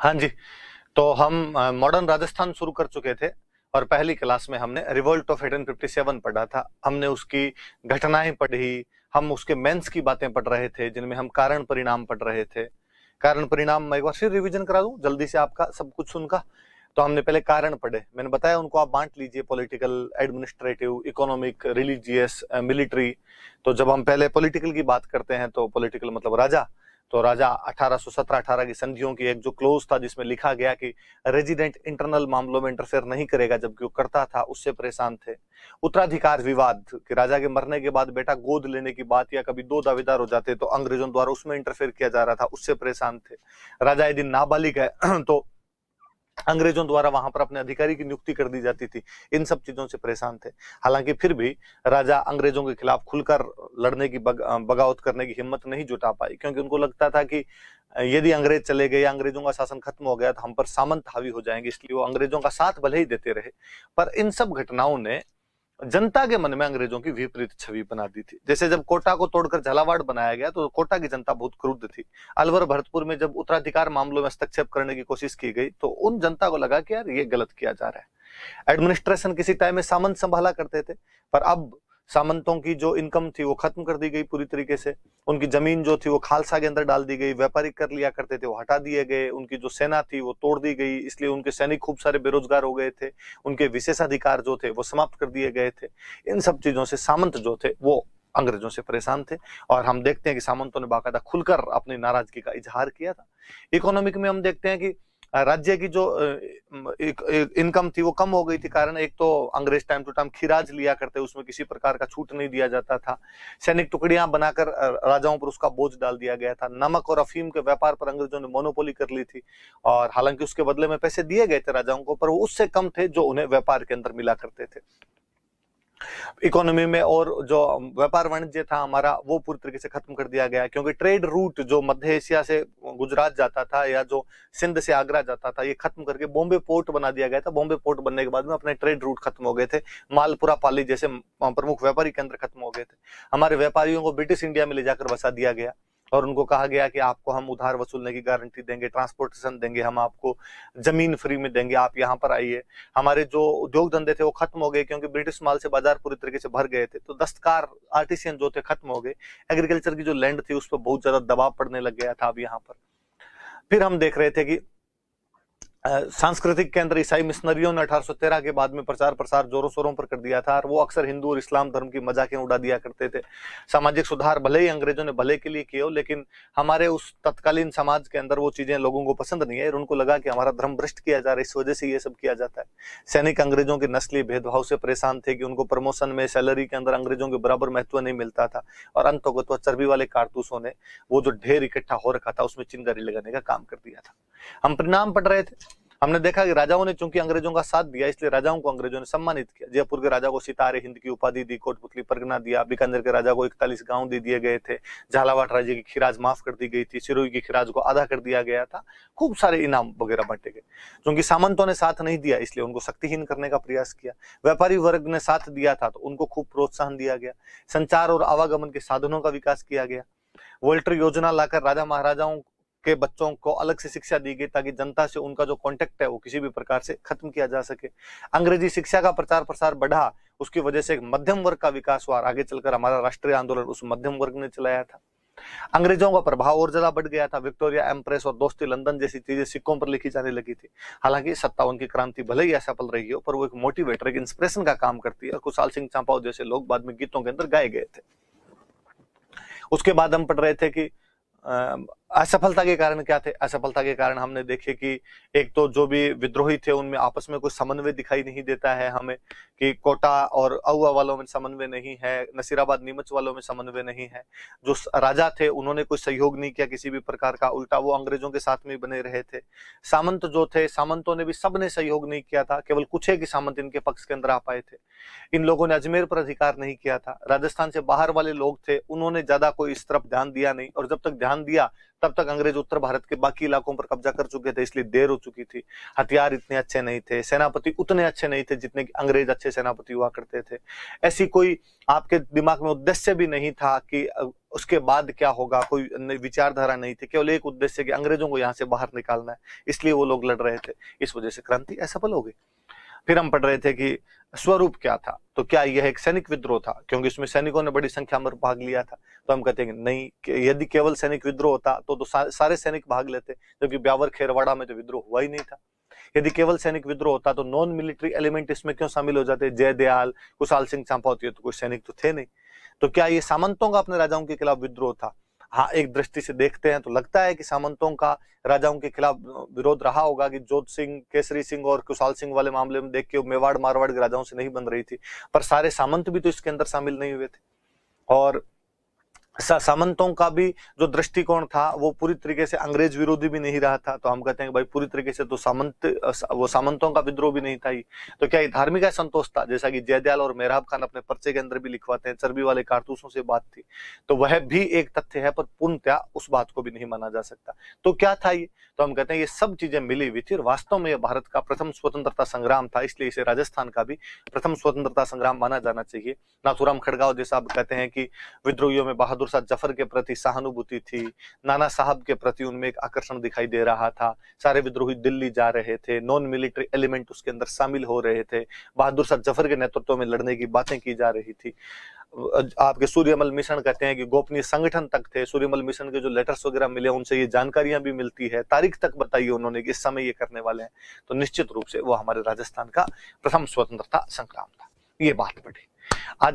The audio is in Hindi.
हाँ जी। तो हम मॉडर्न राजस्थान शुरू कर चुके थे और पहली क्लास में हमने रिवोल्ट ऑफ 1857 पढ़ा था। हमने उसकी घटनाएं पढ़ी, हम उसके मेंस की बातें पढ़ रहे थे जिनमें हम कारण परिणाम पढ़ रहे थे। कारण परिणाम मैं एक बार फिर रिवीजन करा दूं जल्दी से आपका सब कुछ सुनकर। तो हमने पहले कारण पढ़े, मैंने बताया उनको आप बांट लीजिए, political, administrative, economic, religious, military. तो जब हम पहले पॉलिटिकल की बात करते हैं तो पॉलिटिकल मतलब राजा। तो राजा 1817-18 की संधियों की एक जो क्लोज था जिसमें लिखा गया कि रेजिडेंट इंटरनल मामलों में इंटरफेयर नहीं करेगा, जबकि वो करता था, उससे परेशान थे। उत्तराधिकार विवाद कि राजा के मरने के बाद बेटा गोद लेने की बात या कभी दो दावेदार हो जाते तो अंग्रेजों द्वारा उसमें इंटरफेयर किया जा रहा था, उससे परेशान थे। राजा यदि नाबालिग है तो अंग्रेजों द्वारा वहां पर अपने अधिकारी की नियुक्ति कर दी जाती थी, इन सब चीजों से परेशान थे। हालांकि फिर भी राजा अंग्रेजों के खिलाफ खुलकर लड़ने की बगावत करने की हिम्मत नहीं जुटा पाई, क्योंकि उनको लगता था कि यदि अंग्रेज चले गए या अंग्रेजों का शासन खत्म हो गया तो हम पर सामंत हावी हो जाएंगे, इसलिए वो अंग्रेजों का साथ भले ही देते रहे। पर इन सब घटनाओं ने जनता के मन में अंग्रेजों की विपरीत छवि बना दी थी। जैसे जब कोटा को तोड़कर झालावाड़ बनाया गया तो कोटा की जनता बहुत क्रुद्ध थी। अलवर भरतपुर में जब उत्तराधिकार मामलों में हस्तक्षेप करने की कोशिश की गई तो उन जनता को लगा कि यार ये गलत किया जा रहा है। एडमिनिस्ट्रेशन किसी टाइम में सामंत संभाला करते थे, पर अब सामंतों की जो इनकम थी वो खत्म कर दी गई पूरी तरीके से। उनकी जमीन जो थी वो खालसा के अंदर डाल दी गई, व्यापारिक कर लिया करते थे वो हटा दिए गए, उनकी जो सेना थी वो तोड़ दी गई, इसलिए उनके सैनिक खूब सारे बेरोजगार हो गए थे, उनके विशेषाधिकार जो थे वो समाप्त कर दिए गए थे। इन सब चीजों से सामंत जो थे वो अंग्रेजों से परेशान थे और हम देखते हैं कि सामंतों ने बाकायदा खुलकर अपनी नाराजगी का इजहार किया था। इकोनॉमिक में हम देखते हैं कि राज्य की जो इनकम थी वो कम हो गई थी। कारण एक तो अंग्रेज टाइम टू टाइम खिराज लिया करते, उसमें किसी प्रकार का छूट नहीं दिया जाता था। सैनिक टुकड़ियां बनाकर राजाओं पर उसका बोझ डाल दिया गया था। नमक और अफीम के व्यापार पर अंग्रेजों ने मोनोपोली कर ली थी और हालांकि उसके बदले में पैसे दिए गए थे राजाओं को, पर वो उससे कम थे जो उन्हें व्यापार के अंदर मिला करते थे। इकोनॉमी में और जो व्यापार वाणिज्य था हमारा वो पूरी तरीके से खत्म कर दिया गया, क्योंकि ट्रेड रूट जो मध्य एशिया से गुजरात जाता था या जो सिंध से आगरा जाता था ये खत्म करके बॉम्बे पोर्ट बना दिया गया था। बॉम्बे पोर्ट बनने के बाद में अपने ट्रेड रूट खत्म हो गए थे, मालपुरा पाली जैसे प्रमुख व्यापारी केंद्र खत्म हो गए थे। हमारे व्यापारियों को ब्रिटिश इंडिया में ले जाकर बसा दिया गया और उनको कहा गया कि आपको हम उधार वसूलने की गारंटी देंगे, ट्रांसपोर्टेशन देंगे, हम आपको जमीन फ्री में देंगे, आप यहाँ पर आइए। हमारे जो उद्योग धंधे थे वो खत्म हो गए क्योंकि ब्रिटिश माल से बाजार पूरी तरीके से भर गए थे। तो दस्तकार आर्टिसियन जो थे खत्म हो गए। एग्रीकल्चर की जो लैंड थी उस पर बहुत ज्यादा दबाव पड़ने लग गया था अब यहाँ पर। फिर हम देख रहे थे कि सांस्कृतिक केंद्र ईसाई मिशनरियों ने 1813 के बाद में प्रचार प्रसार जोरों शोरों पर कर दिया था और वो अक्सर हिंदू और इस्लाम धर्म की मजाकें उड़ा दिया करते थे। सामाजिक सुधार भले ही अंग्रेजों ने भले के लिए किए हो, लेकिन हमारे उस तत्कालीन समाज के अंदर वो चीजें लोगों को पसंद नहीं है और उनको लगा कि हमारा धर्म भ्रष्ट किया जा रहा है, इस वजह से ये सब किया जाता है। सैनिक अंग्रेजों के नस्लीय भेदभाव से परेशान थे कि उनको प्रमोशन में, सैलरी के अंदर अंग्रेजों के बराबर महत्व नहीं मिलता था और अंततः चर्बी वाले कारतूसों ने वो जो ढेर इकट्ठा हो रखा था उसमें चिंगारी लगाने का काम कर दिया था। हम परिणाम पढ़ रहे थे, हमने देखा कि राजाओं ने चूंकि अंग्रेजों का साथ दिया इसलिए राजाओं को अंग्रेजों ने सम्मानित किया। जयपुर के राजा को सितारे हिंद की उपाधि दी, कोटपुतली परगना दिया, बीकानेर के राजा को 41 गांव दे दिए गए थे, झालावाड़ राज्य की खिराज माफ कर दी गई थी, सिरोही की खिराज को आधा कर दिया गया था, खूब सारे इनाम वगैरह बांटे गए। क्योंकि सामंतों ने साथ नहीं दिया इसलिए उनको शक्तिहीन करने का प्रयास किया। व्यापारी वर्ग ने साथ दिया था तो उनको खूब प्रोत्साहन दिया गया। संचार और आवागमन के साधनों का विकास किया गया। वोल्टर योजना लाकर राजा महाराजाओं के बच्चों को अलग से शिक्षा दी गई ताकि जनता से उनका जो कांटेक्ट है वो किसी भी प्रकार से खत्म किया जा सके। अंग्रेजी शिक्षा का प्रचार प्रसार बढ़ा, उसकी वजह से एक मध्यम वर्ग का विकास हुआ। आगे चलकर हमारा राष्ट्रीय आंदोलन उस मध्यम वर्ग ने चलाया था। अंग्रेजों का प्रभाव और ज्यादा बढ़ गया था। विक्टोरिया एम्प्रेस और दोस्ती लंदन जैसी चीजें सिक्कों पर लिखी जाने लगी थी। हालांकि 57 की क्रांति भले ही असफल रही हो, पर वो एक मोटिवेटर, एक इंस्पिरेशन का काम करती है और कुशाल सिंह चांपाओ जैसे लोग बाद में गीतों के अंदर गाए गए थे। उसके बाद हम पढ़ रहे थे कि असफलता के कारण क्या थे। असफलता के कारण हमने देखे कि एक तो जो भी विद्रोही थे उनमें आपस में कोई समन्वय दिखाई नहीं देता है हमें, कि कोटा और अहुआ वालों में समन्वय नहीं है, नसीराबाद नीमच वालों में समन्वय नहीं है। जो राजा थे उन्होंने कोई सहयोग नहीं किया किसी भी प्रकार का, उल्टा वो अंग्रेजों के साथ में बने रहे थे। सामंत जो थे, सामंतों ने भी सबने सहयोग नहीं किया था, केवल कुछ एक ही सामंत इनके पक्ष के अंदर आ पाए थे। इन लोगों ने अजमेर पर अधिकार नहीं किया था। राजस्थान से बाहर वाले लोग थे, उन्होंने ज्यादा कोई इस तरफ ध्यान दिया नहीं और जब तक ध्यान ध्यान दिया तब तक अंग्रेज उत्तर भारत के बाकी इलाकों पर कब्जा कर चुके थे, इसलिए देर हो चुकी थी। हथियार इतने अच्छे नहीं थे, सेनापति उतने अच्छे नहीं थे जितने अंग्रेज अच्छे सेनापति हुआ करते थे। ऐसी कोई आपके दिमाग में उद्देश्य भी नहीं था कि उसके बाद क्या होगा, कोई विचारधारा नहीं थी, केवल एक उद्देश्य कि अंग्रेजों को यहाँ से बाहर निकालना है, इसलिए वो लोग लड़ रहे थे। इस वजह से क्रांति असफल हो गई। फिर हम पढ़ रहे थे कि स्वरूप क्या था, तो क्या यह एक सैनिक विद्रोह था, क्योंकि इसमें सैनिकों ने बड़ी संख्या में भाग लिया था। तो हम कहते हैं कि नहीं, यदि केवल सैनिक विद्रोह होता तो सारे सैनिक भाग लेते, जबकि ब्यावर खेरवाड़ा में तो विद्रोह हुआ ही नहीं था। यदि केवल सैनिक विद्रोह होता तो नॉन मिलिट्री एलिमेंट इसमें क्यों शामिल हो जाते, जयदयाल, कुशाल सिंह चंपावती, तो कोई सैनिक तो थे नहीं। तो क्या ये सामंतों का अपने राजाओं के खिलाफ विद्रोह था? हाँ, एक दृष्टि से देखते हैं तो लगता है कि सामंतों का राजाओं के खिलाफ विरोध रहा होगा, कि जोध सिंह, केसरी सिंह और कुशाल सिंह वाले मामले में देख के मेवाड़ मारवाड़ के राजाओं से नहीं बन रही थी, पर सारे सामंत भी तो इसके अंदर शामिल नहीं हुए थे। और सामंतों का भी जो दृष्टिकोण था वो पूरी तरीके से अंग्रेज विरोधी भी नहीं रहा था। तो हम कहते हैं कि भाई पूरी तरीके से तो सामंतों का विद्रोह भी नहीं था ही। तो क्या ये धार्मिक असंतोष था, जैसा कि जयदयाल और मेहराब खान अपने पर्चे के अंदर भी लिखवाते हैं, चर्बी वाले कारतूसों से बात थी, तो वह भी एक तथ्य है, पर पूर्णतया उस बात को भी नहीं माना जा सकता। तो क्या था ये? तो हम कहते हैं ये सब चीजें मिली हुई थी और वास्तव में ये भारत का प्रथम स्वतंत्रता संग्राम था, इसलिए इसे राजस्थान का भी प्रथम स्वतंत्रता संग्राम माना जाना चाहिए। नाथूराम खड़गांव जैसा आप कहते हैं कि विद्रोहियों में बहादुर शाह जफर के प्रति सहानुभूति थी, नाना साहब के प्रति उनमें एक आकर्षण दिखाई दे रहा था, सारे विद्रोही दिल्ली जा रहे थे, नॉन मिलिट्री एलिमेंट उसके अंदर शामिल हो रहे थे, बहादुर शाह जफर के नेतृत्व में लड़ने की बातें की जा रही थी। आपके सूर्यमल मिशन कहते हैं कि गोपनीय संगठन तक थे, सूर्यमल मिशन के जो लेटर्स वगैरह मिले उनसे ये जानकारियां भी मिलती है, तारीख तक बताई उन्होंने कि इस समय ये करने वाले हैं। तो निश्चित रूप से वो हमारे राजस्थान का प्रथम स्वतंत्रता संग्राम था। ये बात बढ़ी। आज